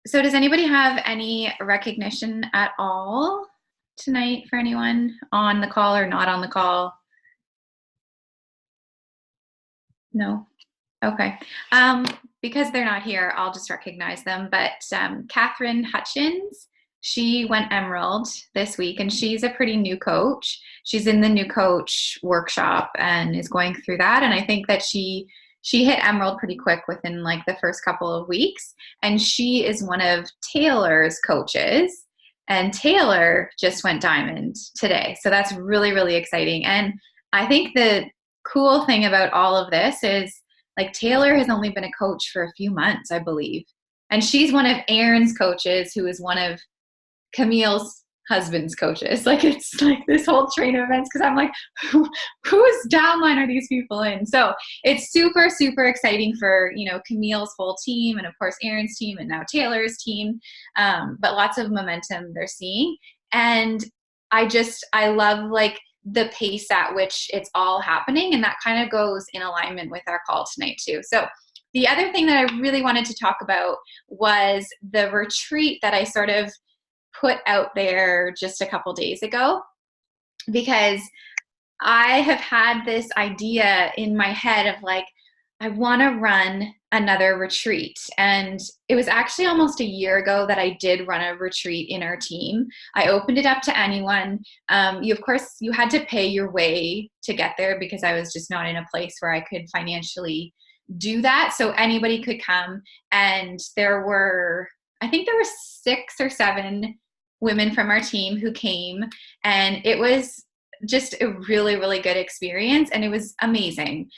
So does anybody have any recognition at all tonight for anyone on the call or not on the call? No? Okay. Um, because they're not here, I'll just recognize them. But Catherine Hutchins, she went Emerald this week, and she's a pretty new coach. She's in the new coach workshop and is going through that. And I think that she hit Emerald pretty quick within like the first couple of weeks. And she is one of Taylor's coaches. And Taylor just went Diamond today. So that's really, really exciting. And I think the cool thing about all of this is like Taylor has only been a coach for a few months, I believe. And she's one of Aaron's coaches, who is one of Camille's husband's coaches. Like it's like this whole train of events because I'm like, whose downline are these people in? So it's super, super exciting for, Camille's whole team and of course Aaron's team and now Taylor's team. But lots of momentum they're seeing. And I love like the pace at which it's all happening. And that kind of goes in alignment with our call tonight too. So the other thing that I really wanted to talk about was the retreat that I sort of put out there just a couple days ago, because I have had this idea in my head of like, I want to run another retreat. And it was actually almost a year ago that I did run a retreat in our team. I opened it up to anyone. Of course, you had to pay your way to get there because I was just not in a place where I could financially do that. So anybody could come. And I think there were 6 or 7 women from our team who came. And it was just a really, really good experience. And it was amazing.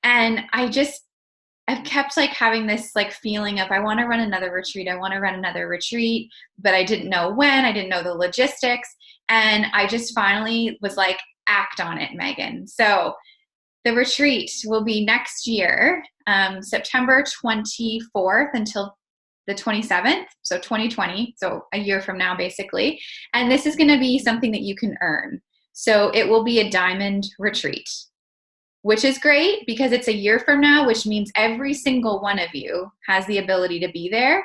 And I've kept like having this like feeling of I want to run another retreat. I want to run another retreat, but I didn't know when. I didn't know the logistics. And I just finally was like, act on it, Megan. So the retreat will be next year, September 24th until the 27th, so 2020, so a year from now, basically. And this is going to be something that you can earn. So it will be a diamond retreat, which is great because it's a year from now, which means every single one of you has the ability to be there,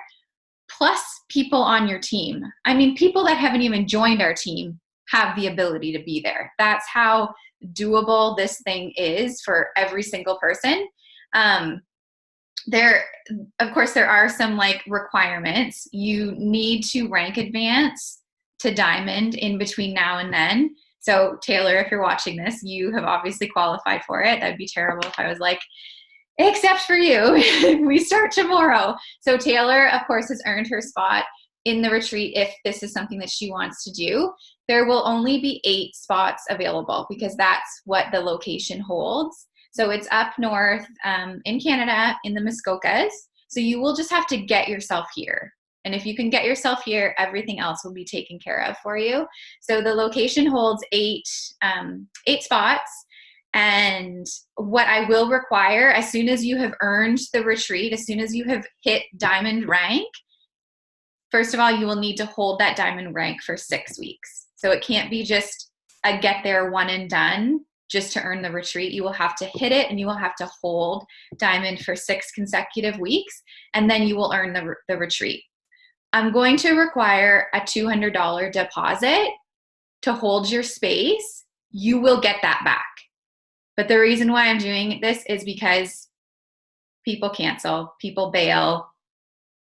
plus people on your team. I mean, people that haven't even joined our team have the ability to be there. That's how doable this thing is for every single person. Of course, there are some like requirements. You need to rank advance to diamond in between now and then. So Taylor, if you're watching this, you have obviously qualified for it. That'd be terrible if I was like, except for you, we start tomorrow. So Taylor, of course, has earned her spot in the retreat if this is something that she wants to do. There will only be 8 spots available because that's what the location holds. So it's up north in Canada in the Muskokas. So you will just have to get yourself here. And if you can get yourself here, everything else will be taken care of for you. So the location holds 8 spots. And what I will require, as soon as you have earned the retreat, as soon as you have hit diamond rank, first of all, you will need to hold that diamond rank for 6 weeks. So it can't be just a get there one and done just to earn the retreat. You will have to hit it and you will have to hold diamond for 6 consecutive weeks, and then you will earn the retreat. I'm going to require a $200 deposit to hold your space. You will get that back. But the reason why I'm doing this is because people cancel, people bail,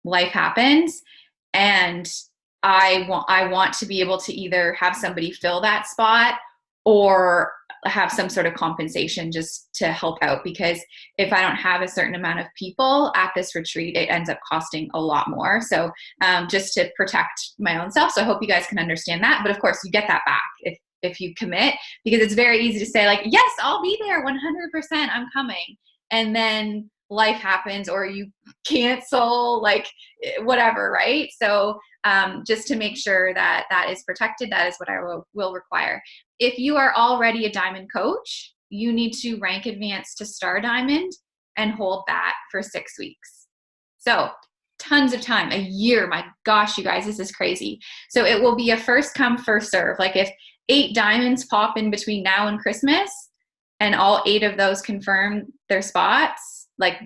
life happens. And I want to be able to either have somebody fill that spot or have some sort of compensation just to help out, because if I don't have a certain amount of people at this retreat, it ends up costing a lot more. So just to protect my own self. So I hope you guys can understand that. But of course you get that back if you commit, because it's very easy to say like, yes, I'll be there 100%, I'm coming. And then life happens or you cancel, like whatever, right? So just to make sure that that is protected, that is what I will require. If you are already a diamond coach, you need to rank advance to star diamond and hold that for 6 weeks. So tons of time, a year. My gosh, you guys, this is crazy. So it will be a first come, first serve. Like if 8 diamonds pop in between now and Christmas and all 8 of those confirm their spots, like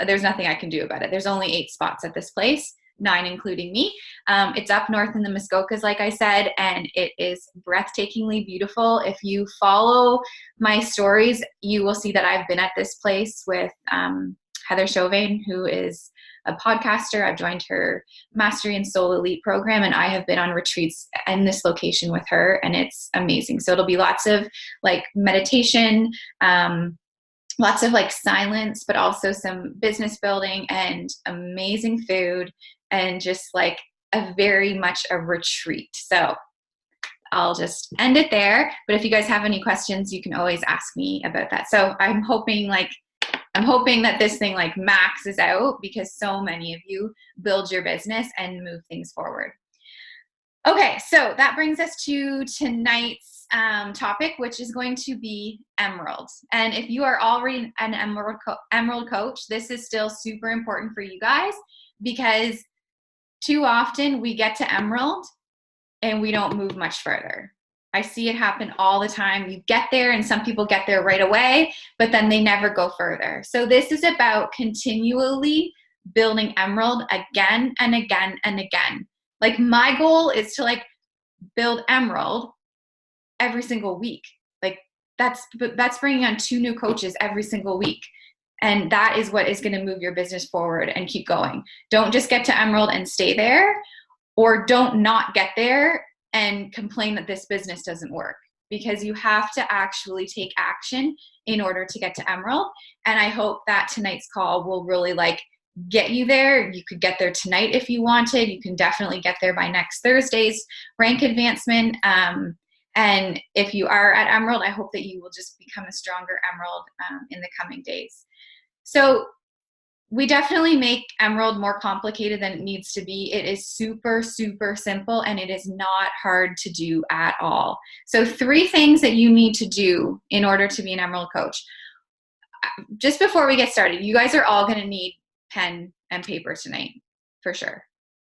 there's nothing I can do about it. There's only 8 spots at this place. 9 including me. It's up north in the Muskokas, like I said, and it is breathtakingly beautiful. If you follow my stories, you will see that I've been at this place with Heather Chauvin, who is a podcaster. I've joined her Mastery and Soul Elite program, and I have been on retreats in this location with her, and it's amazing. So it'll be lots of like meditation, lots of like silence, but also some business building and amazing food, and just like a very much a retreat. So I'll just end it there. But if you guys have any questions, you can always ask me about that. So I'm hoping that this thing like maxes out, because so many of you build your business and move things forward. Okay, so that brings us to tonight's topic, which is going to be Emerald. And if you are already an Emerald coach, this is still super important for you guys, because too often we get to Emerald and we don't move much further. I see it happen all the time. You get there, and some people get there right away, but then they never go further. So this is about continually building Emerald again and again and again. Like my goal is to like build Emerald every single week. Like that's bringing on 2 new coaches every single week. And that is what is going to move your business forward and keep going. Don't just get to Emerald and stay there, or don't not get there and complain that this business doesn't work, because you have to actually take action in order to get to Emerald. And I hope that tonight's call will really like get you there. You could get there tonight if you wanted. You can definitely get there by next Thursday's rank advancement. And if you are at Emerald, I hope that you will just become a stronger Emerald in the coming days. So we definitely make Emerald more complicated than it needs to be. It is super, super simple, and it is not hard to do at all. So 3 things that you need to do in order to be an Emerald coach. Just before we get started, you guys are all going to need pen and paper tonight, for sure.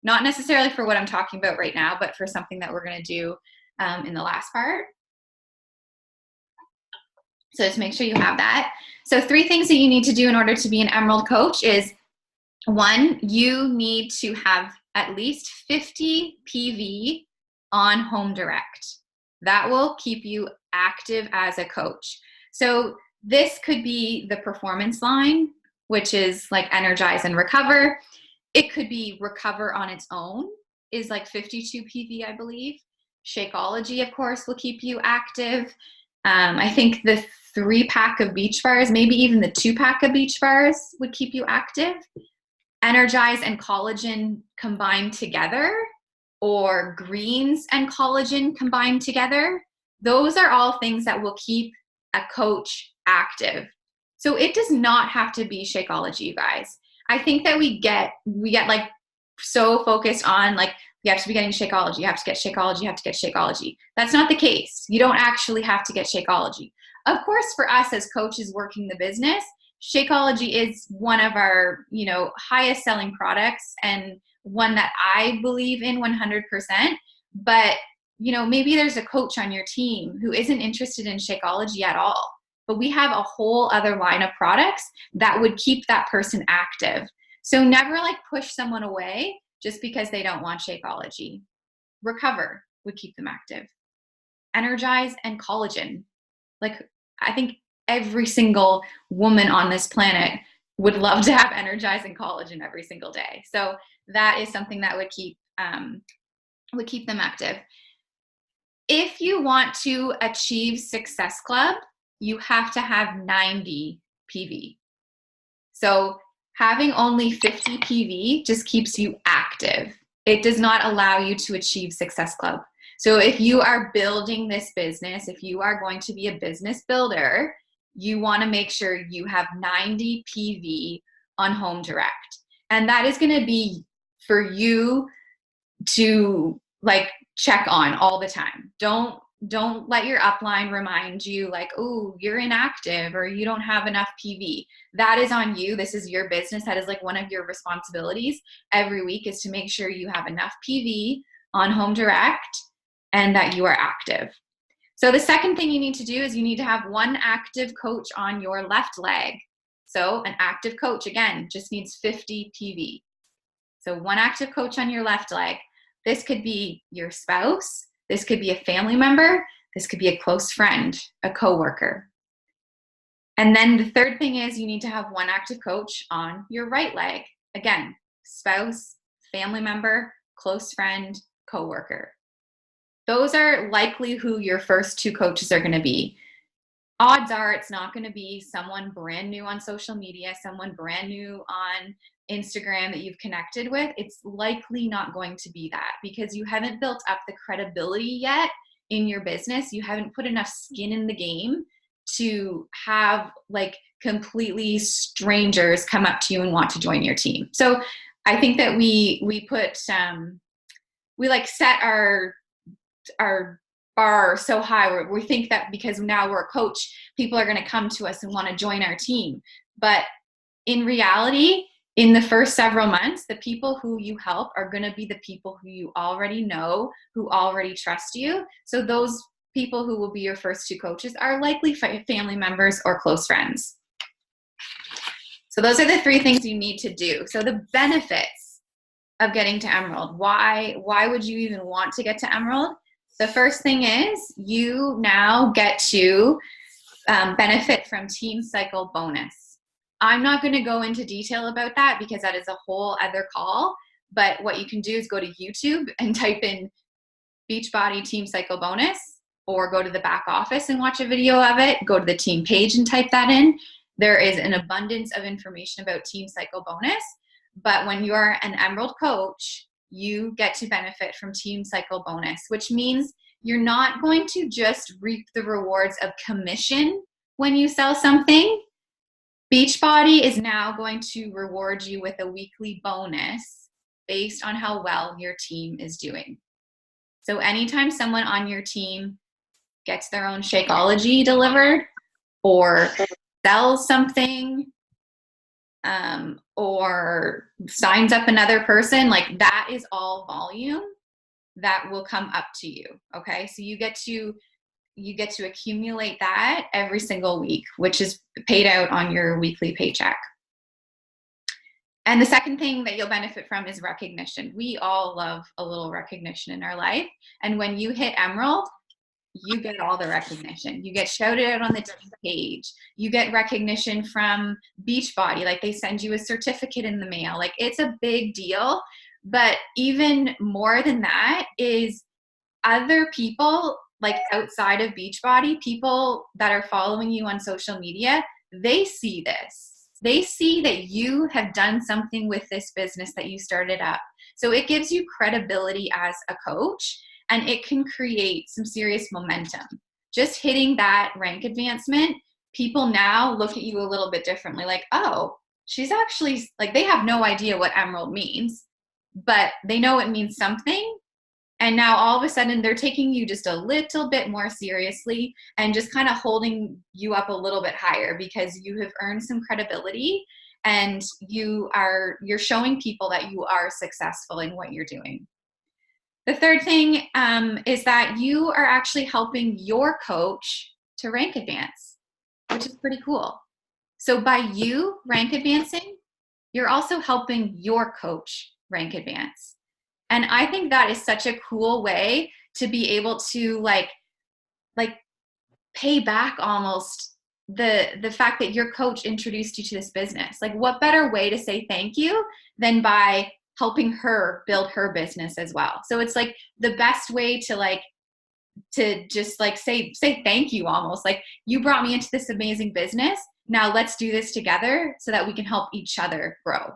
Not necessarily for what I'm talking about right now, but for something that we're going to do in the last part. So just make sure you have that. So 3 things that you need to do in order to be an Emerald coach is, 1, you need to have at least 50 PV on Home Direct. That will keep you active as a coach. So this could be the performance line, which is like Energize and Recover. It could be Recover on its own, is like 52 PV, I believe. Shakeology, of course, will keep you active. I think the 3-pack of Beach Bars, maybe even the 2-pack of Beach Bars would keep you active. Energize and Collagen combined together, or greens and collagen combined together. Those are all things that will keep a coach active. So it does not have to be Shakeology, you guys. I think that we get like so focused on like, you have to be getting Shakeology, you have to get Shakeology, you have to get Shakeology. That's not the case. You don't actually have to get Shakeology. Of course, for us as coaches working the business, Shakeology is one of our, highest selling products, and one that I believe in 100%. But, maybe there's a coach on your team who isn't interested in Shakeology at all. But we have a whole other line of products that would keep that person active. So never like push someone away just because they don't want Shakeology. Recover would keep them active. Energize and Collagen. Like, I think every single woman on this planet would love to have Energize and Collagen every single day. So that is something that would keep them active. If you want to achieve Success Club, you have to have 90 PV. So having only 50 PV just keeps you active. It does not allow you to achieve Success Club. So if you are building this business, if you are going to be a business builder, you want to make sure you have 90 PV on Home Direct. And that is going to be for you to like check on all the time. Don't let your upline remind you like, oh, you're inactive or you don't have enough PV. That is on you. This is your business. That is like one of your responsibilities every week, is to make sure you have enough PV on Home Direct and that you are active. So the second thing you need to do is you need to have 1 active coach on your left leg. So an active coach, again, just needs 50 PV. So one active coach on your left leg. This could be your spouse. This could be a family member. This could be a close friend, a coworker. And then the third thing is you need to have one active coach on your right leg. Again, spouse, family member, close friend, coworker. Those are likely who your first two coaches are going to be. Odds are it's not going to be someone brand new on social media, someone brand new on Instagram that you've connected with. It's likely not going to be that because you haven't built up the credibility yet in your business. You haven't put enough skin in the game to have like completely strangers come up to you and want to join your team. So I think that we put we like set our bar so high where we think that because now we're a coach, people are going to come to us and want to join our team. But in reality, in the first several months, the people who you help are going to be the people who you already know, who already trust you. So those people who will be your first two coaches are likely family members or close friends. So those are the three things you need to do. So the benefits of getting to Emerald. Why would you even want to get to Emerald? The first thing is you now get to benefit from Team Cycle bonus. I'm not going to go into detail about that because that is a whole other call. But what you can do is go to YouTube and type in Beachbody Team Cycle bonus, or go to the back office and watch a video of it. Go to the team page and type that in. There is an abundance of information about Team Cycle bonus. But when you're an Emerald coach, you get to benefit from Team Cycle bonus, which means you're not going to just reap the rewards of commission when you sell something. Beachbody is now going to reward you with a weekly bonus based on how well your team is doing. So anytime someone on your team gets their own Shakeology delivered or sells something, or signs up another person, like that is all volume that will come up to you. Okay. So you get to accumulate that every single week, which is paid out on your weekly paycheck. And the second thing that you'll benefit from is recognition. We all love a little recognition in our life. And when you hit Emerald, you get all the recognition. You get shouted out on the team page. You get recognition from Beachbody. Like they send you a certificate in the mail. Like it's a big deal. But even more than that is other people like outside of Beachbody, people that are following you on social media, they see this. They see that you have done something with this business that you started up. So it gives you credibility as a coach. And it can create some serious momentum. Just hitting that rank advancement, people now look at you a little bit differently. Like, oh, she's actually, like they have no idea what Emerald means, but they know it means something. And now all of a sudden they're taking you just a little bit more seriously and just kind of holding you up a little bit higher because you have earned some credibility and you're showing people that you are successful in what you're doing. The third thing is that you are actually helping your coach to rank advance, which is pretty cool. So by you rank advancing, you're also helping your coach rank advance. And I think that is such a cool way to be able to like pay back almost the fact that your coach introduced you to this business. Like what better way to say thank you than by helping her build her business as well. So it's like the best way to just like say thank you almost. Like you brought me into this amazing business. Now let's do this together so that we can help each other grow.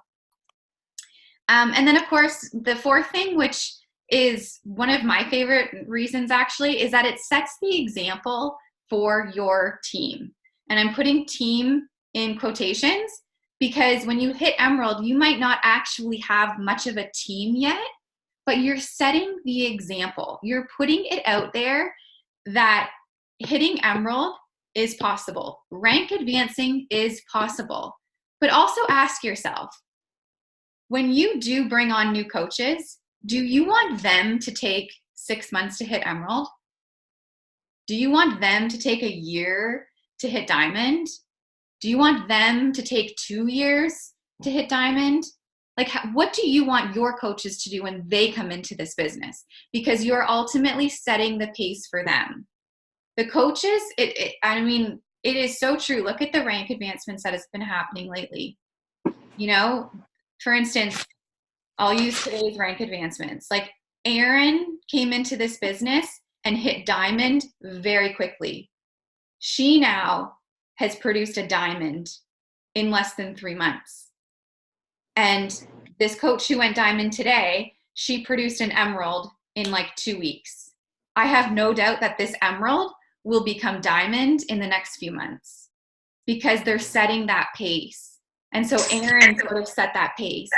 And then of course, the fourth thing, which is one of my favorite reasons actually, is that it sets the example for your team. And I'm putting team in quotations because when you hit Emerald, you might not actually have much of a team yet, but you're setting the example. You're putting it out there that hitting Emerald is possible. Rank advancing is possible. But also ask yourself, when you do bring on new coaches, do you want them to take 6 months to hit Emerald? Do you want them to take a year to hit Diamond? Do you want them to take 2 years to hit Diamond? Like, what do you want your coaches to do when they come into this business? Because you're ultimately setting the pace for them. The coaches, I mean, it is so true. Look at the rank advancements that has been happening lately. You know, for instance, I'll use today's rank advancements. Like, Erin came into this business and hit diamond very quickly. She now has produced a diamond in less than 3 months. And this coach who went diamond today, she produced an emerald in like 2 weeks. I have no doubt that this emerald will become diamond in the next few months because they're setting that pace. And so Erin sort of set that pace.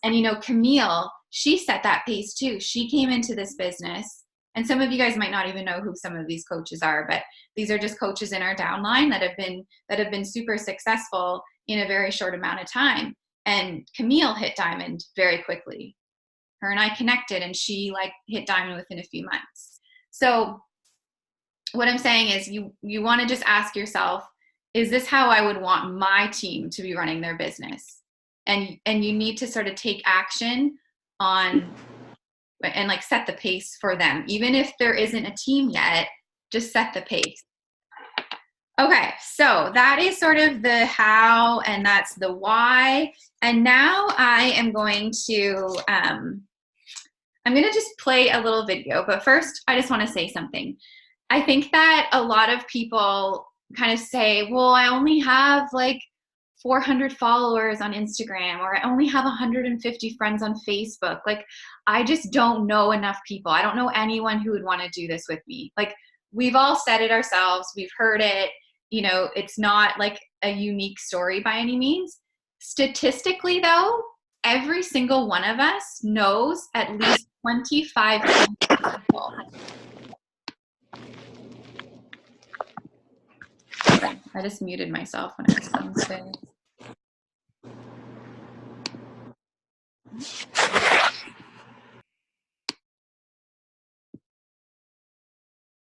And you know, Camille, she set that pace too. She came into this business, and some of you guys might not even know who some of these coaches are, but these are just coaches in our downline that have been super successful in a very short amount of time. And Camille hit diamond very quickly. Her and I connected, and she like hit diamond within a few months. So what I'm saying is you want to just ask yourself, is this how I would want my team to be running their business? And you need to sort of take action on and like set the pace for them. Even if there isn't a team yet, just set the pace. Okay, so that is sort of the how, and that's the why. And now I am going to, I'm going to just play a little video. But first, I just want to say something. I think that a lot of people kind of say, well, I only have like 400 followers on Instagram, or I only have 150 friends on Facebook. Like, I just don't know enough people. I don't know anyone who would want to do this with me. Like, we've all said it ourselves. We've heard it. You know, it's not like a unique story by any means. Statistically, though, every single one of us knows at least 25 people. I just muted myself when I was going to say.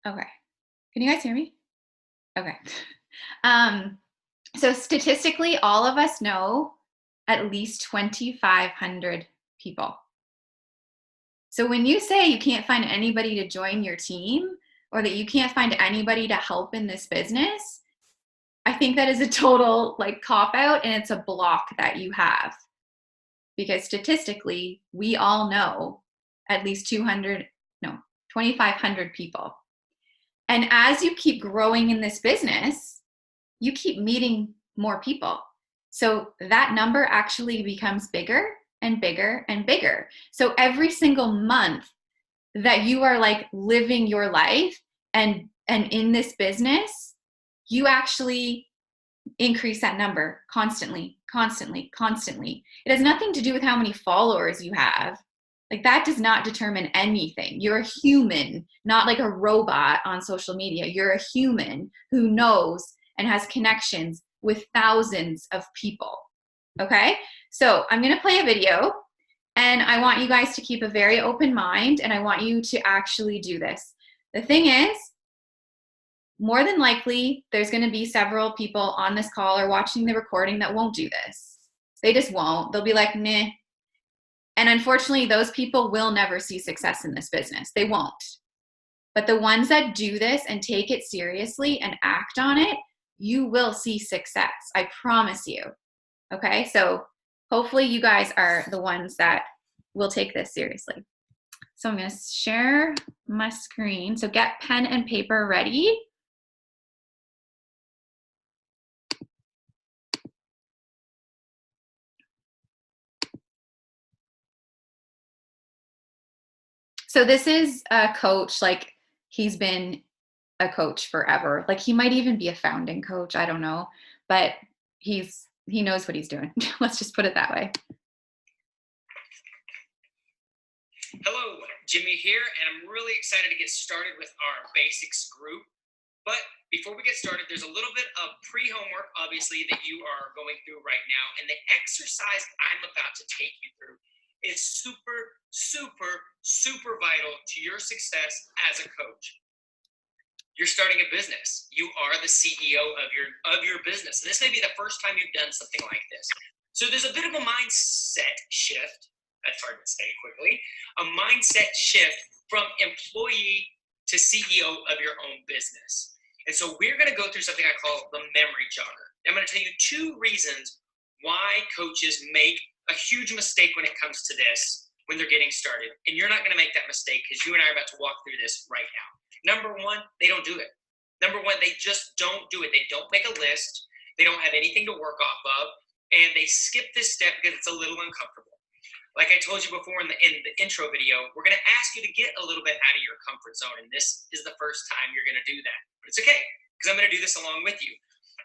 Okay. Can you guys hear me? Okay. So statistically, all of us know at least 2,500 people. So when you say you can't find anybody to join your team, or that you can't find anybody to help in this business, I think that is a total like cop out, and it's a block that you have. Because statistically, we all know at least 2,500 people. And as you keep growing in this business, you keep meeting more people. So that number actually becomes bigger and bigger and bigger. So every single month that you are like living your life and in this business, you actually increase that number constantly, constantly, constantly. It has nothing to do with how many followers you have. Like, that does not determine anything. You're a human, not like a robot on social media. You're a human who knows and has connections with thousands of people. Okay? So I'm going to play a video, and I want you guys to keep a very open mind, and I want you to actually do this. The thing is, more than likely, there's going to be several people on this call or watching the recording that won't do this. They just won't. They'll be like, meh. And unfortunately, those people will never see success in this business. They won't. But the ones that do this and take it seriously and act on it, you will see success. I promise you. Okay? So hopefully you guys are the ones that will take this seriously. So I'm going to share my screen. So get pen and paper ready. So this is a coach, like, he's been a coach forever. Like, he might even be a founding coach, I don't know, but he knows what he's doing. Let's just put it that way. Hello, Jimmy here, and I'm really excited to get started with our basics group. But before we get started, there's a little bit of pre-homework, obviously, that you are going through right now. And the exercise I'm about to take you through is super, super, super vital to your success as a coach. You're starting a business. You are the CEO of your business. And this may be the first time you've done something like this. So there's a bit of a mindset shift. That's hard to say quickly. A mindset shift from employee to CEO of your own business. And so we're going to go through something I call the memory jogger. I'm going to tell you 2 reasons why coaches make a huge mistake when it comes to this when they're getting started. And you're not going to make that mistake because you and I are about to walk through this right now. Number 1, they don't do it. Number 1, they just don't do it. They don't make a list. They don't have anything to work off of. And they skip this step because it's a little uncomfortable. Like I told you before in the intro video, we're going to ask you to get a little bit out of your comfort zone. And this is the first time you're going to do that. But it's okay because I'm going to do this along with you.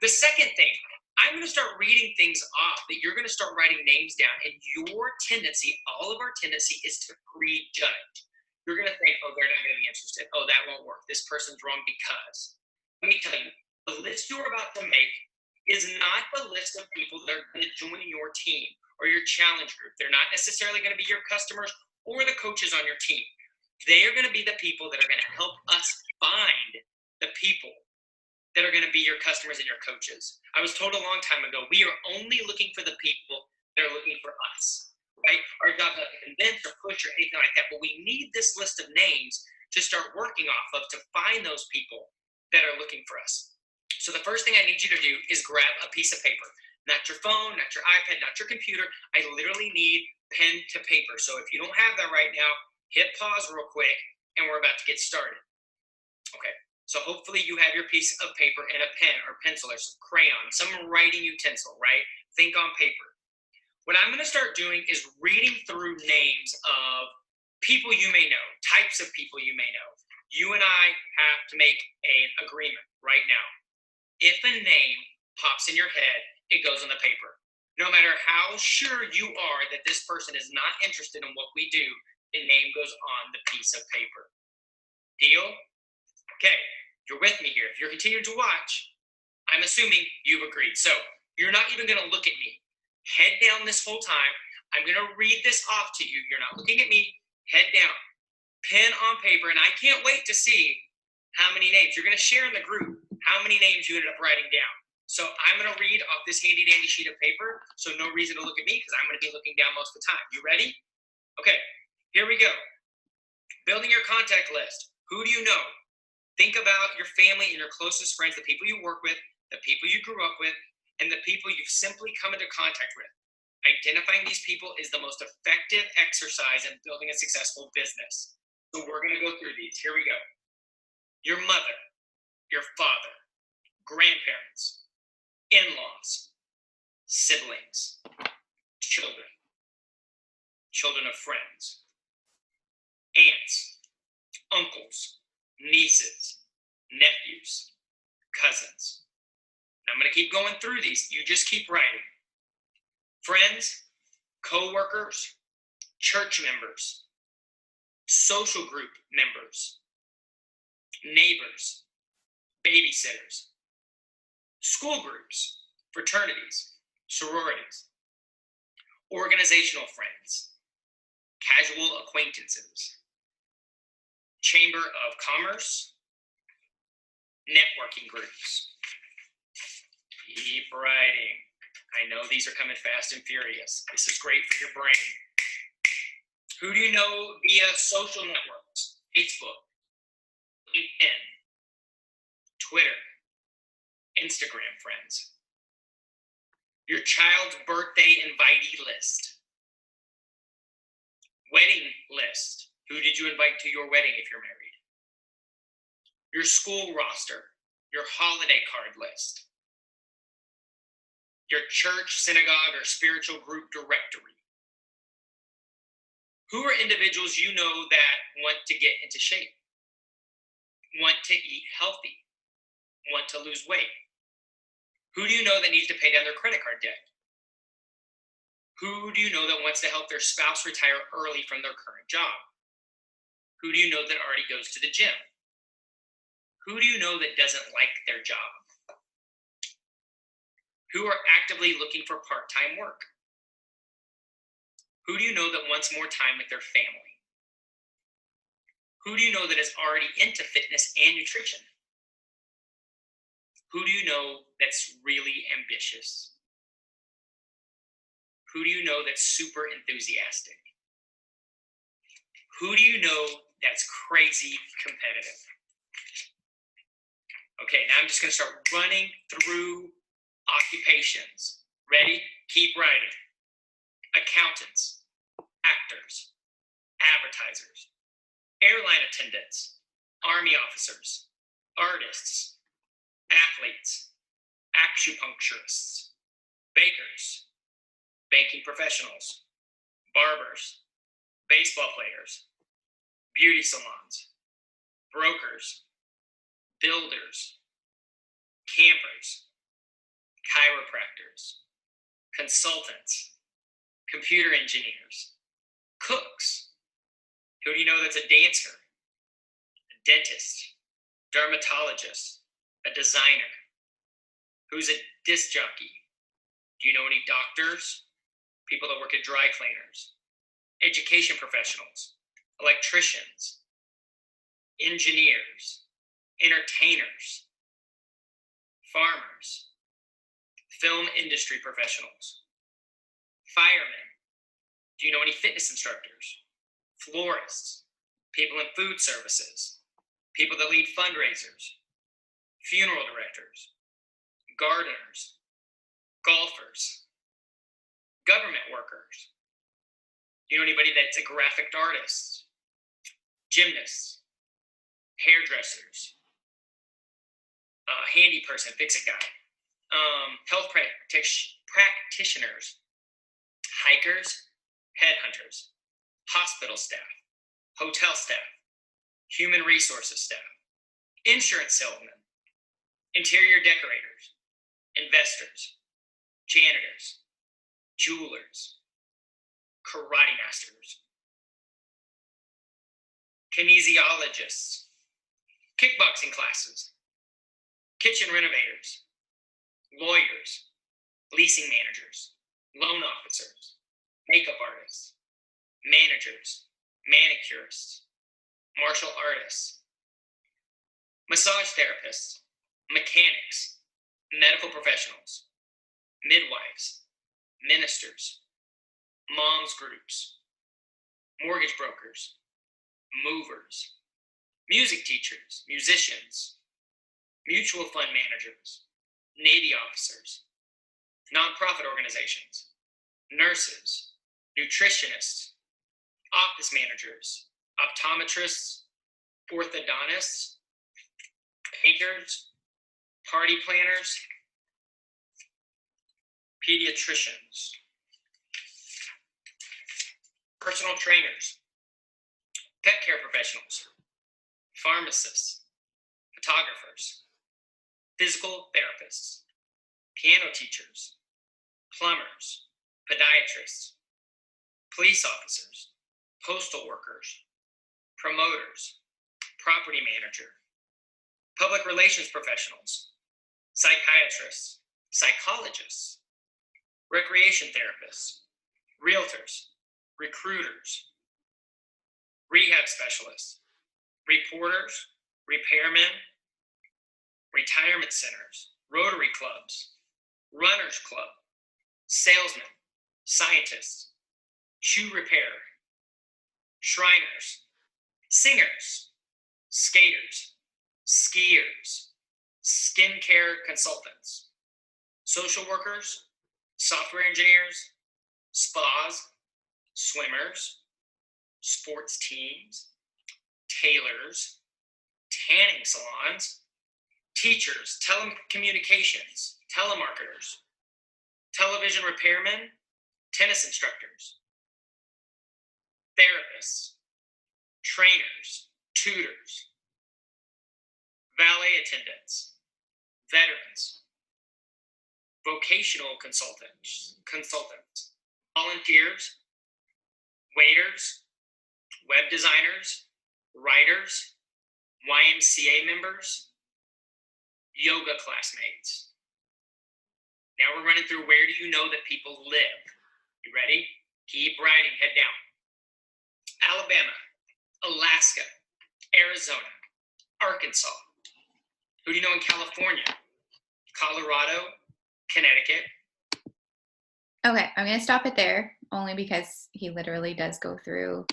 The second thing, I'm going to start reading things off that you're going to start writing names down. And your tendency, all of our tendency, is to prejudge. You're going to think, oh, they're not going to be interested. Oh, that won't work. This person's wrong because. Let me tell you, the list you're about to make is not the list of people that are going to join your team or your challenge group. They're not necessarily going to be your customers or the coaches on your team. They are going to be the people that are going to help us find the people that are going to be your customers and your coaches. I was told a long time ago, we are only looking for the people that are looking for us, right? Our job is not to convince or push or anything like that, but we need this list of names to start working off of to find those people that are looking for us. So the first thing I need you to do is grab a piece of paper. Not your phone, not your iPad, not your computer. I literally need pen to paper. So if you don't have that right now, hit pause real quick and we're about to get started. Okay, so hopefully you have your piece of paper and a pen or pencil or some crayon, some writing utensil, right? Think on paper. What I'm going to start doing is reading through names of people you may know, types of people you may know. You and I have to make an agreement right now. If a name pops in your head, it goes on the paper. No matter how sure you are that this person is not interested in what we do, the name goes on the piece of paper. Deal? Okay, you're with me here. If you're continuing to watch, I'm assuming you've agreed. So you're not even going to look at me. Head down this whole time. I'm going to read this off to you. You're not looking at me. Head down. Pen on paper. And I can't wait to see how many names. You're going to share in the group how many names you ended up writing down. So I'm going to read off this handy dandy sheet of paper. So no reason to look at me because I'm going to be looking down most of the time. You ready? Okay, here we go. Building your contact list. Who do you know? Think about your family and your closest friends, the people you work with, the people you grew up with, and the people you've simply come into contact with. Identifying these people is the most effective exercise in building a successful business. So we're going to go through these. Here we go. Your mother, your father, grandparents, in-laws, siblings, children, children of friends, aunts, uncles, nieces, nephews, cousins. I'm going to keep going through these. You just keep writing. Friends, co-workers, church members, social group members, neighbors, babysitters, school groups, fraternities, sororities, organizational friends, casual acquaintances, chamber of commerce, networking groups. Keep writing. I know these are coming fast and furious. This is great for your brain. Who do you know via social networks? Facebook, LinkedIn, Twitter, Instagram friends. Your child's birthday invitee list. Wedding list. Who did you invite to your wedding if you're married? Your school roster. Your holiday card list. Your church, synagogue, or spiritual group directory. Who are individuals you know that want to get into shape, want to eat healthy, want to lose weight? Who do you know that needs to pay down their credit card debt? Who do you know that wants to help their spouse retire early from their current job? Who do you know that already goes to the gym? Who do you know that doesn't like their job? Who are actively looking for part-time work? Who do you know that wants more time with their family? Who do you know that is already into fitness and nutrition? Who do you know that's really ambitious? Who do you know that's super enthusiastic? Who do you know that's crazy competitive? Okay, now I'm just going to start running through occupations. Ready? Keep writing. Accountants, actors, advertisers, airline attendants, army officers, artists, athletes, acupuncturists, bakers, banking professionals, barbers, baseball players, beauty salons, brokers, builders, campers, chiropractors, consultants, computer engineers, cooks. Who do you know that's a dancer, a dentist, dermatologist, a designer? Who's a disc jockey? Do you know any doctors, people that work at dry cleaners, education professionals, electricians, engineers, entertainers, farmers, film industry professionals, firemen? Do you know any fitness instructors, florists, people in food services, people that lead fundraisers, funeral directors, gardeners, golfers, government workers? Do you know anybody that's a graphic artist, gymnasts, hairdressers, handy person, fix-it guy, health practitioners, hikers, headhunters, hospital staff, hotel staff, human resources staff, insurance salesmen, interior decorators, investors, janitors, jewelers, karate masters, kinesiologists, kickboxing classes, kitchen renovators, lawyers, leasing managers, loan officers, makeup artists, managers, manicurists, martial artists, massage therapists, mechanics, medical professionals, midwives, ministers, moms groups, mortgage brokers, movers, music teachers, musicians, mutual fund managers, Navy officers, nonprofit organizations, nurses, nutritionists, office managers, optometrists, orthodontists, painters, party planners, pediatricians, personal trainers, pet care professionals, pharmacists, photographers, physical therapists, piano teachers, plumbers, podiatrists, police officers, postal workers, promoters, property manager, public relations professionals, psychiatrists, psychologists, recreation therapists, realtors, recruiters, rehab specialists, reporters, repairmen, retirement centers, Rotary clubs, runners club, salesmen, scientists, shoe repair, shriners, singers, skaters, skiers, skincare consultants, social workers, software engineers, spas, swimmers, sports teams, tailors, tanning salons, teachers, telecommunications, telemarketers, television repairmen, tennis instructors, therapists, trainers, tutors, valet attendants, veterans, vocational consultants, volunteers, waiters, web designers, writers, YMCA members, yoga classmates. Now we're running through where do you know that people live? You ready? Keep writing, head down. Alabama, Alaska, Arizona, Arkansas. Who do you know in California? Colorado, Connecticut, Okay, I'm gonna stop it there only because he literally does go through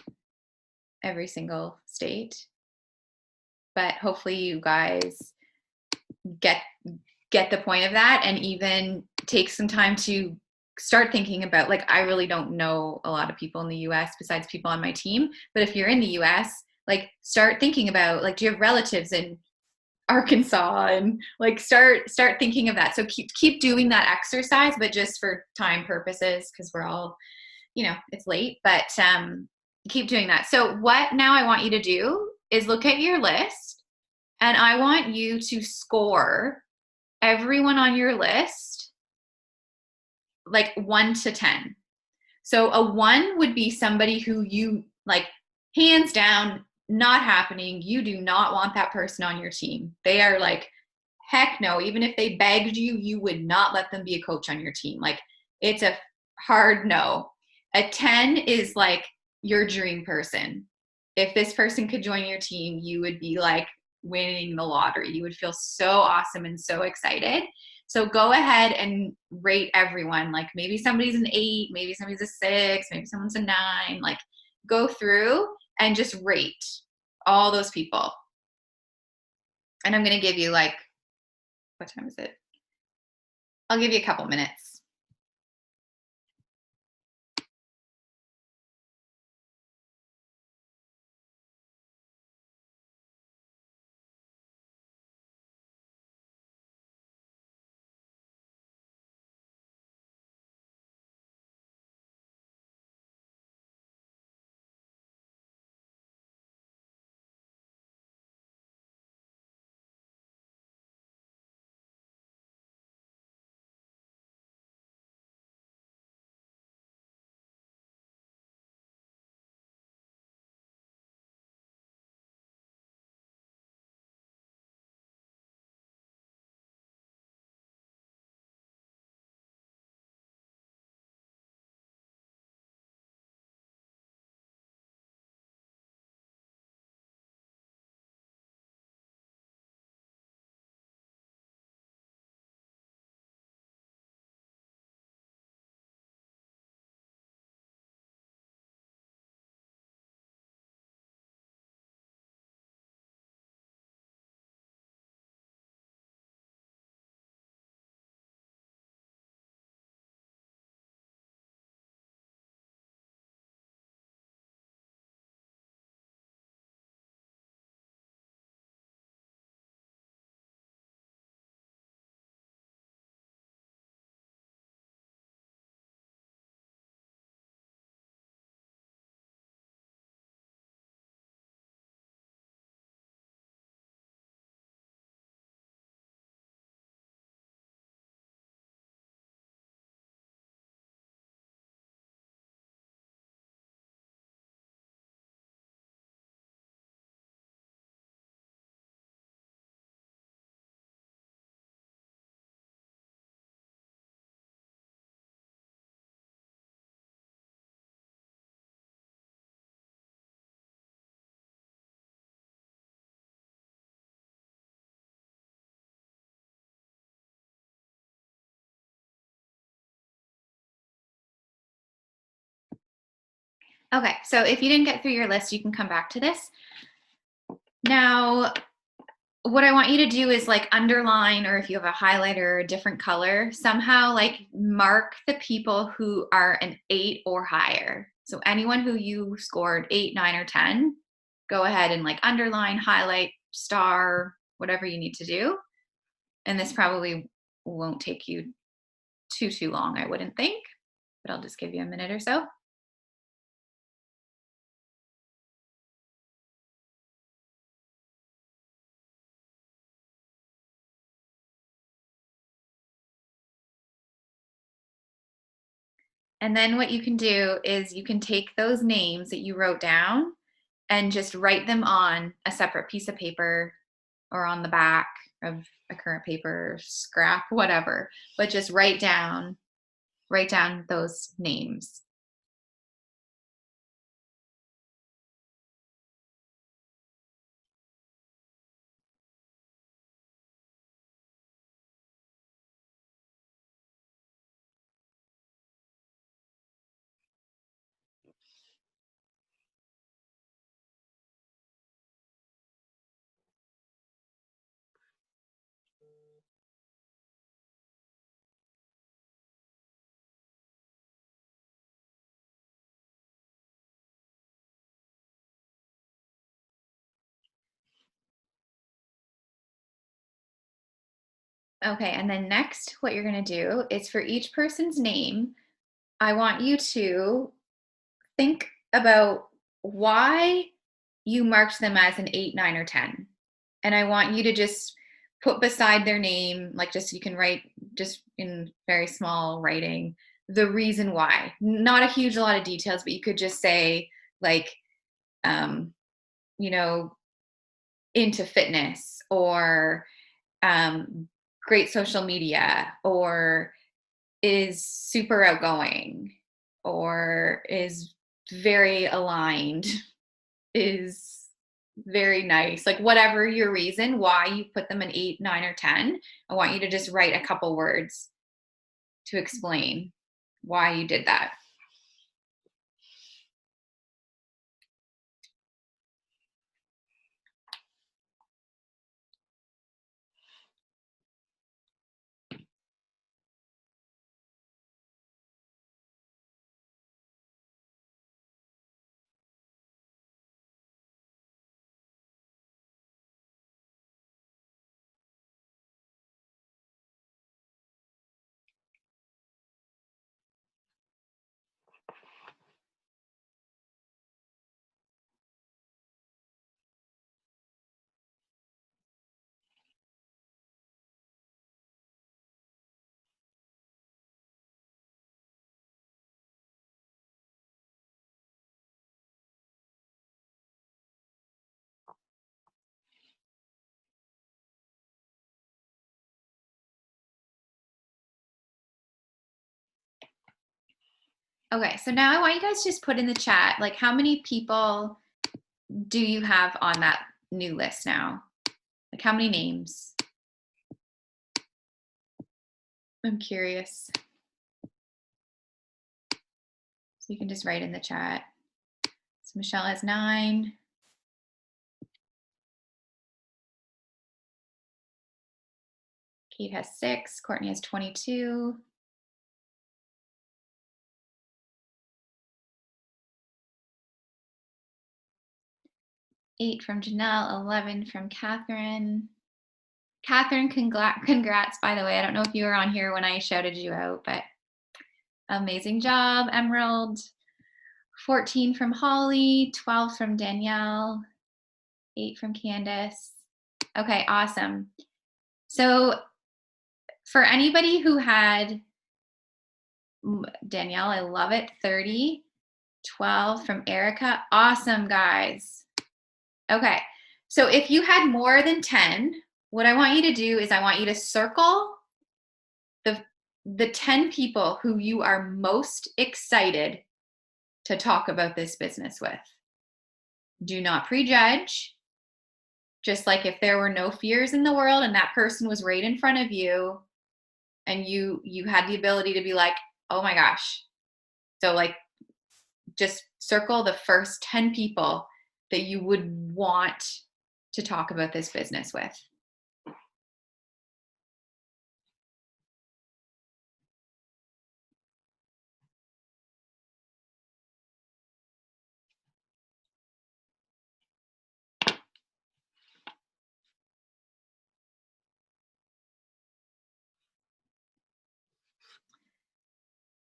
every single state. But hopefully you guys get get the point of that and even take some time to start thinking about, like, I really don't know a lot of people in the US besides people on my team, but if you're in the US, like, start thinking about, like, do you have relatives in Arkansas, and like start thinking of that. So keep doing that exercise, but just for time purposes, because we're all, it's late, but keep doing that. So what now I want you to do is look at your list, and I want you to score everyone on your list like 1 to 10. So a 1 would be somebody who you like, hands down, not happening. You do not want that person on your team. They are like, heck no. Even if they begged you, you would not let them be a coach on your team. Like, it's a hard no. A 10 is like your dream person. If this person could join your team, you would be like winning the lottery. You would feel so awesome and so excited. So go ahead and rate everyone. Like, maybe somebody's an 8, maybe somebody's a 6, maybe someone's a 9. Like, go through and just rate all those people. And I'm going to give you, like, what time is it? I'll give you a couple minutes. Okay, so if you didn't get through your list, you can come back to this. Now, what I want you to do is like underline, or if you have a highlighter or a different color, somehow like mark the people who are an 8 or higher. So anyone who you scored 8, 9, or 10, go ahead and like underline, highlight, star, whatever you need to do. And this probably won't take you too long, I wouldn't think, but I'll just give you a minute or so. And then what you can do is you can take those names that you wrote down and just write them on a separate piece of paper or on the back of a current paper, scrap, whatever. But just write down those names. Okay, and then next, what you're going to do is for each person's name, I want you to think about why you marked them as an 8, 9, or 10. And I want you to just put beside their name, like just you can write just in very small writing, the reason why. Not a huge lot of details, but you could just say, like, um, you know, into fitness or um, great social media or is super outgoing or is very aligned, is very nice, like whatever your reason why you put them in 8, 9, or 10, I want you to just write a couple words to explain why you did that. Okay, so now I want you guys to just put in the chat, like, how many people do you have on that new list now? Like, how many names? I'm curious. So you can just write in the chat. So Michelle has 9. Kate has 6. Courtney has 22. Eight from Janelle, 11 from Catherine. Catherine, congrats, by the way. I don't know if you were on here when I shouted you out, but amazing job, Emerald. 14 from Holly, 12 from Danielle, 8 from Candace. Okay, awesome. So for anybody who had, Danielle, I love it, 30, 12 from Erica. Awesome, guys. Okay, so if you had more than 10, what I want you to do is I want you to circle the 10 people who you are most excited to talk about this business with. Do not prejudge. Just like if there were no fears in the world and that person was right in front of you and you had the ability to be like, oh my gosh. So like just circle the first 10 people that you would want to talk about this business with.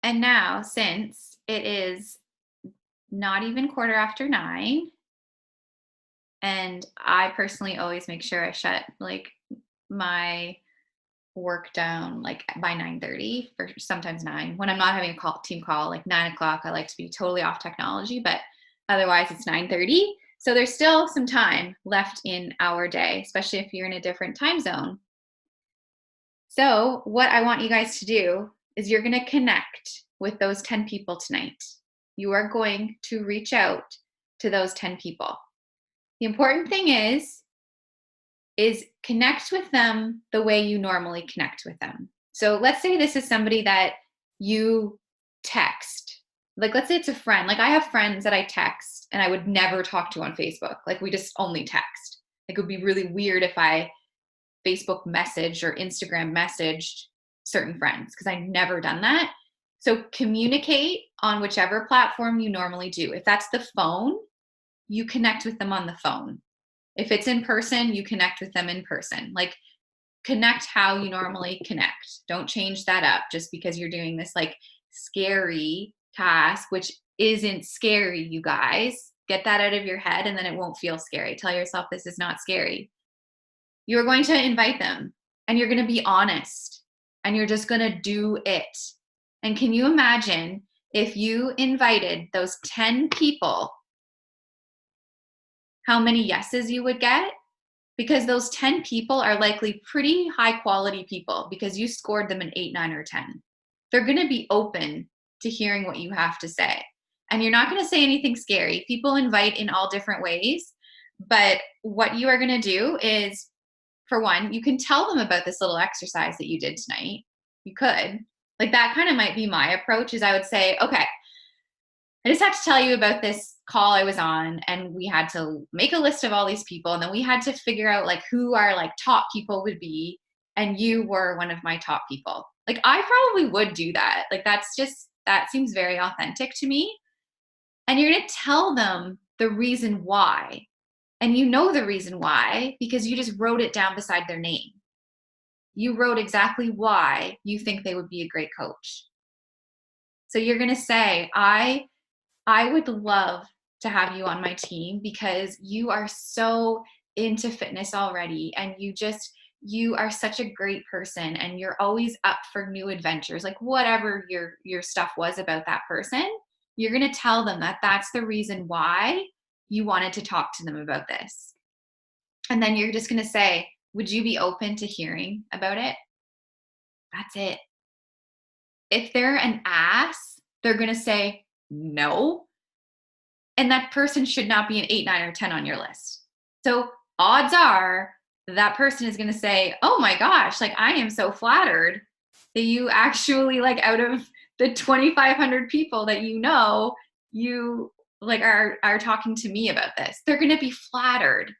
And now, since it is not even 9:15, and I personally always make sure I shut like my work down like by 9:30 or sometimes 9. When I'm not having a team call, like 9 o'clock, I like to be totally off technology, but otherwise it's 9:30. So there's still some time left in our day, especially if you're in a different time zone. So what I want you guys to do is you're going to connect with those 10 people tonight. You are going to reach out to those 10 people. The important thing is connect with them the way you normally connect with them. So let's say this is somebody that you text. Like let's say it's a friend. Like I have friends that I text and I would never talk to on Facebook. Like we just only text. Like it would be really weird if I Facebook messaged or Instagram messaged certain friends because I've never done that. So communicate on whichever platform you normally do. If that's the phone, you connect with them on the phone. If it's in person, you connect with them in person. Like connect how you normally connect. Don't change that up just because you're doing this like scary task, which isn't scary, you guys. Get that out of your head and then it won't feel scary. Tell yourself this is not scary. You're going to invite them and you're going to be honest and you're just going to do it. And can you imagine if you invited those 10 people, how many yeses you would get? Because those 10 people are likely pretty high quality people because you scored them an 8, 9, or 10. They're going to be open to hearing what you have to say. And you're not going to say anything scary. People invite in all different ways. But what you are going to do is, for one, you can tell them about this little exercise that you did tonight. You could. Like that kind of might be my approach is I would say, okay, I just have to tell you about this call I was on and we had to make a list of all these people and then we had to figure out like who our like top people would be and you were one of my top people. Like I probably would do that. Like that seems very authentic to me. And you're going to tell them the reason why. And you know the reason why because you just wrote it down beside their name. You wrote exactly why you think they would be a great coach. So you're going to say, I would love to have you on my team because you are so into fitness already and you are such a great person and you're always up for new adventures. Like whatever your stuff was about that person, you're going to tell them that that's the reason why you wanted to talk to them about this. And then you're just going to say, would you be open to hearing about it? That's it. If they're an ass, they're going to say no. And that person should not be an 8, 9, or 10 on your list. So odds are that person is going to say, oh my gosh, like I am so flattered that you actually like out of the 2,500 people that you like are talking to me about this. They're going to be flattered.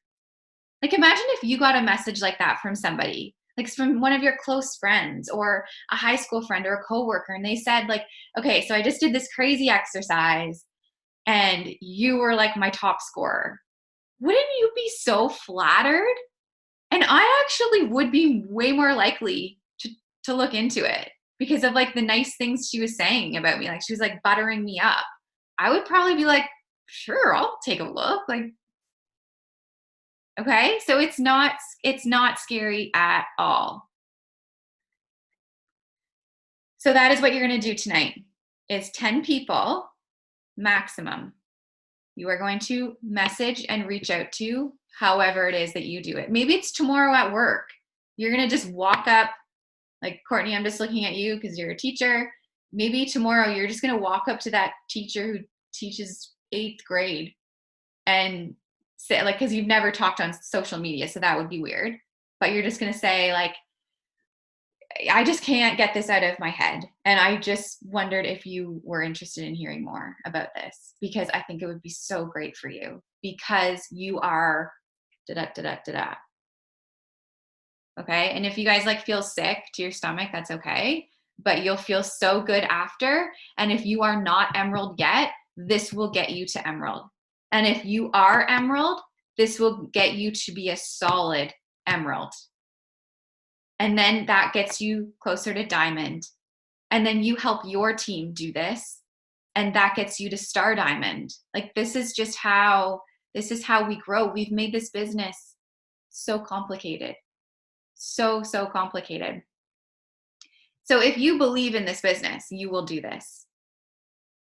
Like imagine if you got a message like that from somebody, like from one of your close friends or a high school friend or a coworker, and they said like, okay, so I just did this crazy exercise and you were like my top scorer. Wouldn't you be so flattered? And I actually would be way more likely to look into it because of like the nice things she was saying about me. Like she was like buttering me up. I would probably be like, sure, I'll take a look. Like, okay. So it's not scary at all. So that is what you're going to do tonight is 10 people maximum. You are going to message and reach out to however it is that you do it. Maybe it's tomorrow at work. You're going to just walk up, like, Courtney, I'm just looking at you because you're a teacher. Maybe tomorrow you're just going to walk up to that teacher who teaches 8th grade and say, like, because you've never talked on social media, so that would be weird. But you're just going to say, like, I just can't get this out of my head. And I just wondered if you were interested in hearing more about this because I think it would be so great for you because you are da-da-da-da-da-da. Okay. And if you guys like feel sick to your stomach, that's okay. But you'll feel so good after. And if you are not Emerald yet, this will get you to Emerald. And if you are Emerald, this will get you to be a solid Emerald. And then that gets you closer to Diamond. And then you help your team do this. And that gets you to Star Diamond. Like this is how we grow. We've made this business so complicated. So complicated. So if you believe in this business, you will do this.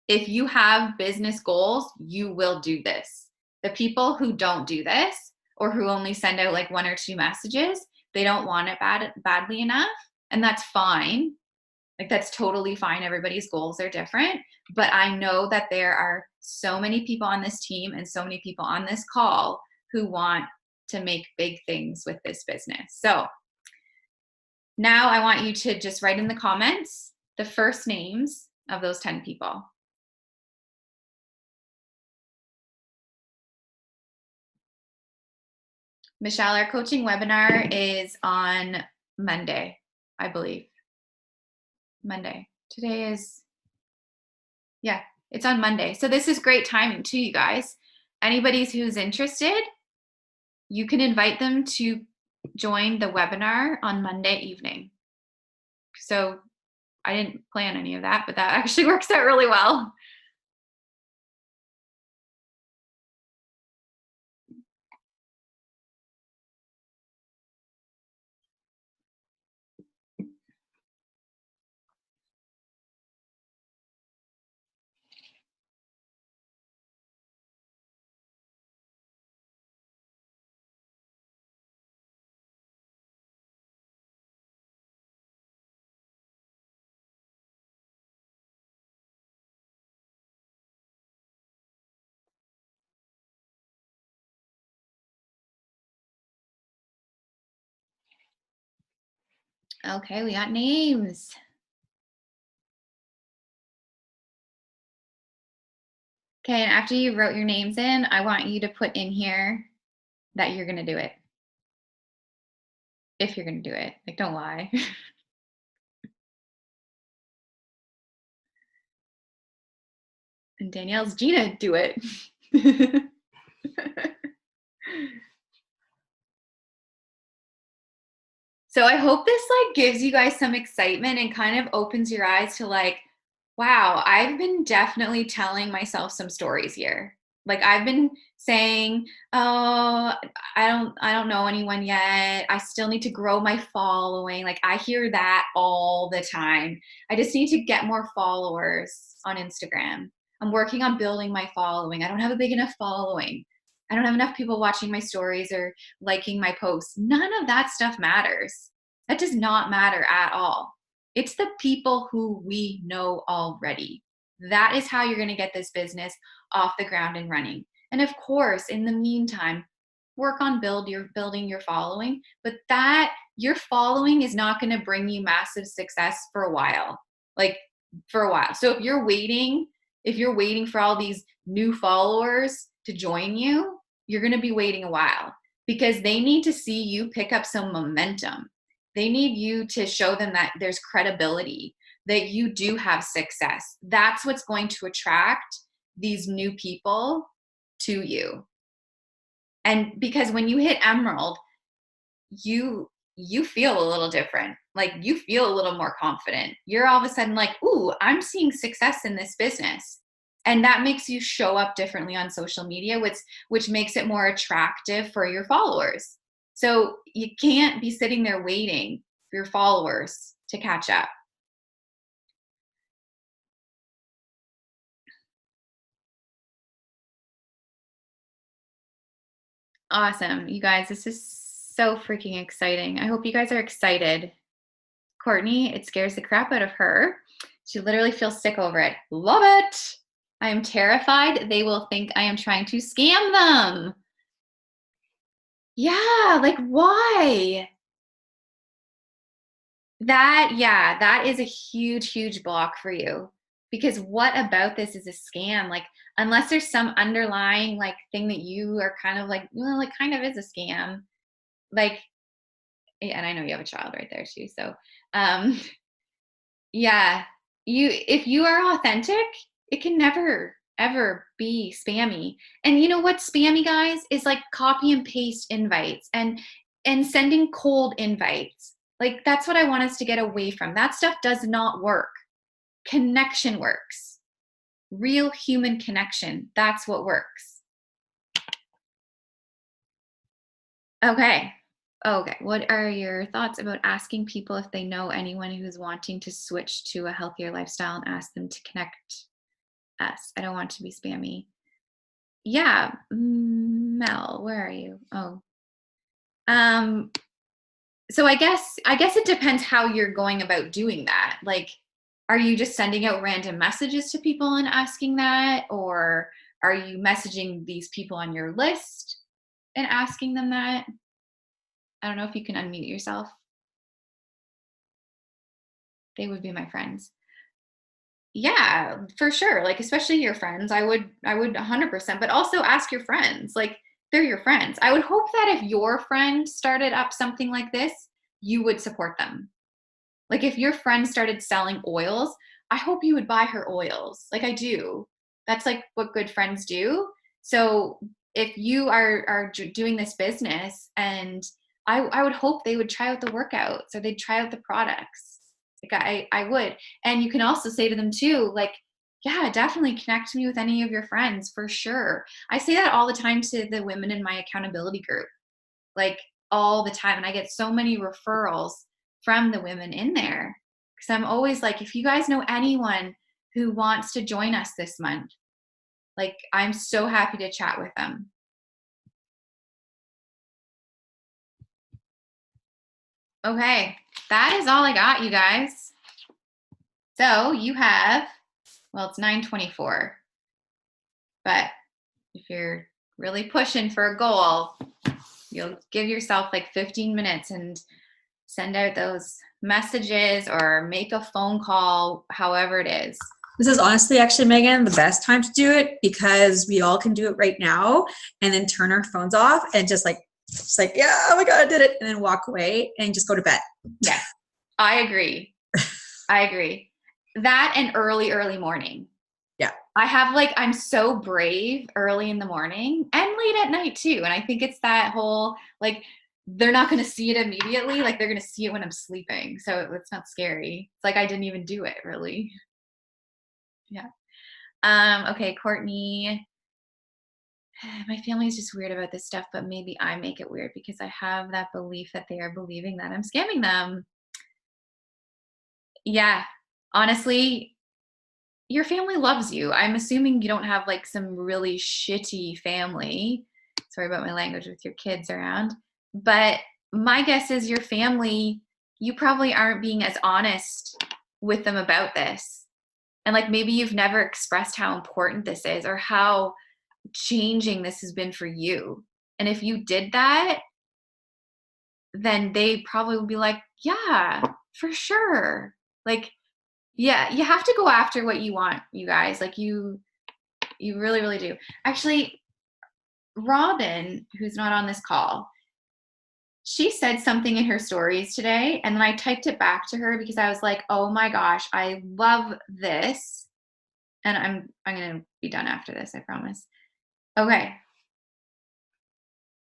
If you have business goals, you will do this. The people who don't do this or who only send out like 1 or 2 messages, they don't want it badly enough. And that's fine. Like that's totally fine. Everybody's goals are different. But I know that there are so many people on this team and so many people on this call who want to make big things with this business. So now I want you to just write in the comments the first names of those 10 people. Michelle, our coaching webinar is on Monday, I believe. Monday. Today is, yeah, it's on Monday. So this is great timing too, you guys. Anybody who's interested, you can invite them to joined the webinar on Monday evening. So I didn't plan any of that, but that actually works out really well. Okay, we got names. Okay, and after you wrote your names in, I want you to put in here that you're gonna do it. If you're gonna do it, like, don't lie. And Danielle's Gina, do it. So I hope this like gives you guys some excitement and kind of opens your eyes to like, wow, I've been definitely telling myself some stories here. Like I've been saying, oh, I don't know anyone yet. I still need to grow my following. Like I hear that all the time. I just need to get more followers on Instagram. I'm working on building my following. I don't have a big enough following. I don't have enough people watching my stories or liking my posts. None of that stuff matters. That does not matter at all. It's the people who we know already. That is how you're going to get this business off the ground and running. And of course, in the meantime, work on building your following, but that your following is not going to bring you massive success for a while. Like for a while. So if you're waiting for all these new followers to join you, you're going to be waiting a while because they need to see you pick up some momentum. They need you to show them that there's credibility, that you do have success. That's what's going to attract these new people to you. And because when you hit Emerald, you feel a little different. Like you feel a little more confident. You're all of a sudden like, ooh, I'm seeing success in this business. And that makes you show up differently on social media, which makes it more attractive for your followers. So you can't be sitting there waiting for your followers to catch up. Awesome. You guys, this is so freaking exciting. I hope you guys are excited. Courtney, it scares the crap out of her. She literally feels sick over it. Love it. I am terrified they will think I am trying to scam them. Yeah, like why? That is a huge block for you. Because what about this is a scam? Like, unless there's some underlying like thing that you are kind of like, well, it kind of is a scam. Like, and I know you have a child right there too. So, um, yeah, if you are authentic, it can never ever be spammy. And you know what spammy guys is like copy and paste invites and sending cold invites. Like that's what I want us to get away from. That stuff does not work. Connection works. Real human connection. That's what works. Okay. Okay. What are your thoughts about asking people if they know anyone who's wanting to switch to a healthier lifestyle and ask them to connect us? I don't want to be spammy. Yeah. Mel, where are you? Oh. Um, so I guess it depends how you're going about doing that. Like, are you just sending out random messages to people and asking that? Or are you messaging these people on your list and asking them that? I don't know if you can unmute yourself. They would be my friends. Yeah, for sure. Like especially your friends. I would 100%, but also ask your friends. Like they're your friends. I would hope that if your friend started up something like this, you would support them. Like if your friend started selling oils, I hope you would buy her oils. Like I do. That's like what good friends do. So if you are doing this business and I would hope they would try out the workouts or they'd try out the products. Like I would. And you can also say to them too, like, yeah, definitely connect me with any of your friends for sure. I say that all the time to the women in my accountability group, like all the time. And I get so many referrals from the women in there because I'm always like, if you guys know anyone who wants to join us this month, like I'm so happy to chat with them. Okay, that is all I got, you guys. So you have, well, it's 9:24, but if you're really pushing for a goal, you'll give yourself like 15 minutes and send out those messages or make a phone call, however it is. This is honestly, actually, Megan, the best time to do it because we all can do it right now and then turn our phones off and just like, yeah, oh my God, I did it. And then walk away and just go to bed. Yes, I agree. I agree. That and early morning. Yeah. I have like, I'm so brave early in the morning and late at night too. And I think it's that whole, like, they're not going to see it immediately. Like they're going to see it when I'm sleeping. So it's not scary. It's like, I didn't even do it really. Yeah. Okay. Courtney, my family is just weird about this stuff, but maybe I make it weird because I have that belief that they are believing that I'm scamming them. Yeah. Honestly, your family loves you. I'm assuming you don't have like some really shitty family. Sorry about my language with your kids around. But my guess is your family, you probably aren't being as honest with them about this. And like maybe you've never expressed how important this is or how changing this has been for you. And if you did that, then they probably would be like, yeah, for sure. Like, yeah, you have to go after what you want, you guys. Like you really, really do. Actually, Robin, who's not on this call, she said something in her stories today, and then I typed it back to her because I was like, oh my gosh, I love this. And I'm gonna be done after this, I promise. Okay.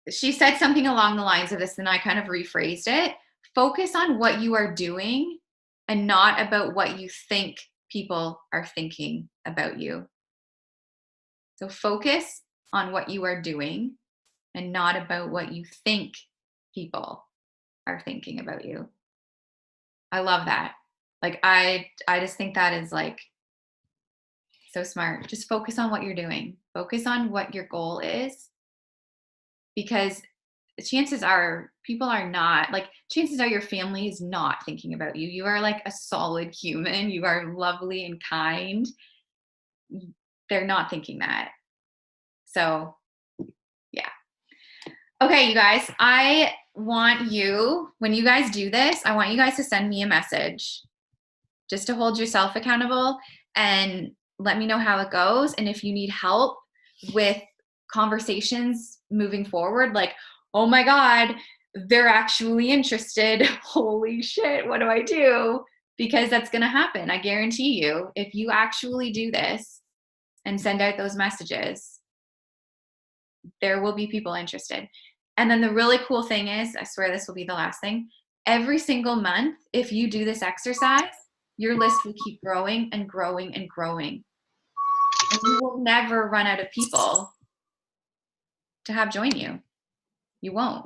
She said something along the lines of this, and I kind of rephrased it. Focus on what you are doing and not about what you think people are thinking about you. So focus on what you are doing and not about what you think people are thinking about you. I love that. Like I just think that is like so smart. Just focus on what you're doing. Focus on what your goal is because chances are people are not like chances are your family is not thinking about you. You are like a solid human. You are lovely and kind. They're not thinking that. So, yeah. Okay, you guys, I want you, when you guys do this, I want you guys to send me a message just to hold yourself accountable and let me know how it goes. And if you need help with conversations moving forward, like, oh my God, they're actually interested. Holy shit, what do I do? Because that's going to happen. I guarantee you, if you actually do this and send out those messages, there will be people interested. And then the really cool thing is, I swear this will be the last thing, every single month, if you do this exercise, your list will keep growing and growing and growing. And you will never run out of people to have join you. You won't.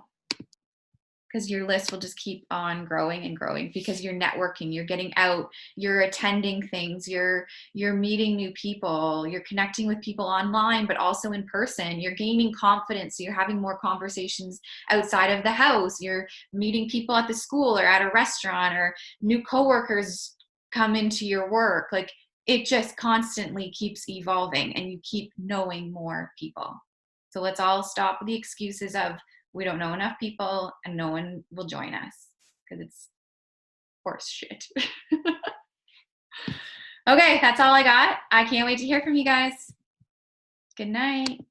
Because your list will just keep on growing and growing because you're networking, you're getting out, you're attending things, you're meeting new people, you're connecting with people online, but also in person. You're gaining confidence. So you're having more conversations outside of the house. You're meeting people at the school or at a restaurant, or new coworkers come into your work. Like it just constantly keeps evolving and you keep knowing more people. So let's all stop the excuses of, we don't know enough people and no one will join us, because it's horse shit. Okay, that's all I got. I can't wait to hear from you guys. Good night.